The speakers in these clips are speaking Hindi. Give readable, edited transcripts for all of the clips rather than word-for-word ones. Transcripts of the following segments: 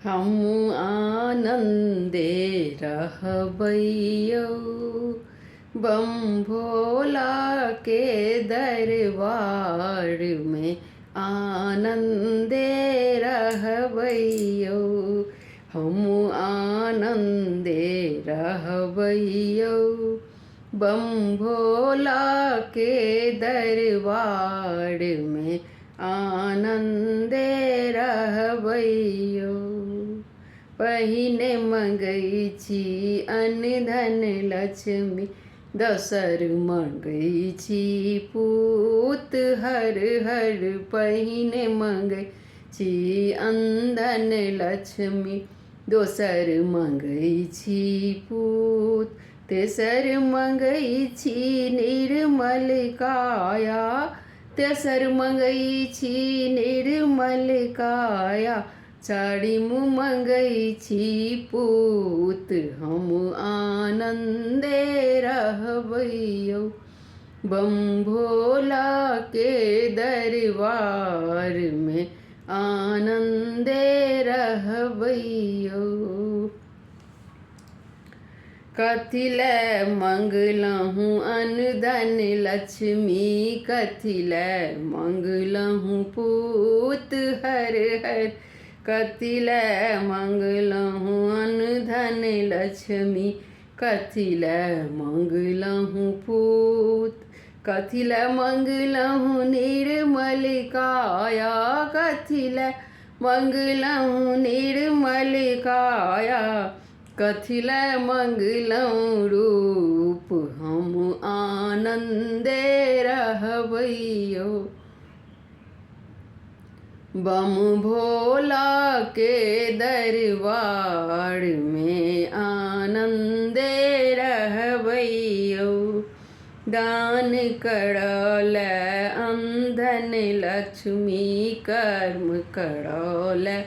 हम आनंदे रहबैयौ बम भोला के दरबार में आनंदे रहबैयौ। हम आनंदे रहबैयौ बम भोला के दरबार में आनंदे रहबैयौ। पहिने मंगै छी अन्न धन लक्ष्मी, दोसर मंगै छी पूत हर हर। पहिने मंगै छी अन्न धन लक्ष्मी, दोसर मंगै छी पूत, तेसर मंगै छी निर्मल काया, तेसर मंगै छी निर्मल काया, चारिम मंगै छी पूत। हम आनंदे रहबैयौ बम भोला के दरबार में आनंदे रहबैयौ। कथी लै मंगलहुँ अन्न धन लक्ष्मी, कथी लै मंगलहुँ पूत हर हर। कथी लै मंगलहुँ अन्न धन लक्ष्मी, कथी लै मंगलहुँ पूत, कथी लै मंगलहुँ निर्मल काया, कथी लै मंगलहुँ निर्मल काया, कथी लै मंगलहुँ रूप। हम आनंदे रहबैयौ बम भोला के दरबार में आनंदे रहबैयौ। दान करऽ लै अन्न धन लक्ष्मी, कर्म करऽ लै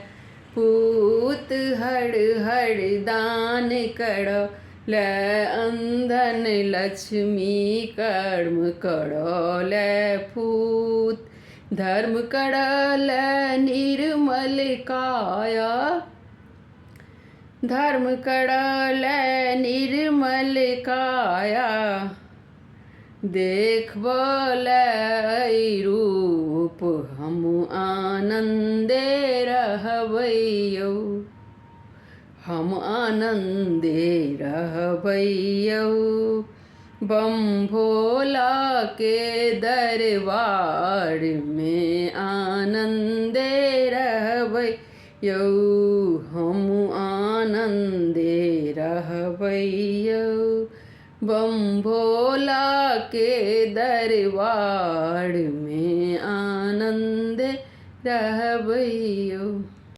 पूत हर हर। दान करऽ लै अन्न धन लक्ष्मी, कर्म करऽ लै पूत, धर्म करऽ लै निर्मल काया, धर्म करऽ लै निर्मल काया, देखबऽ लै रूप। हम आनंदे रहबैयौ, हम आनंदे रहबैयौ बम भोला के दरबार में आनंदे रहबैयौ। हम आनंदे रहबैयौ बम भोला के दरबार में आनंदे रहबैयौ।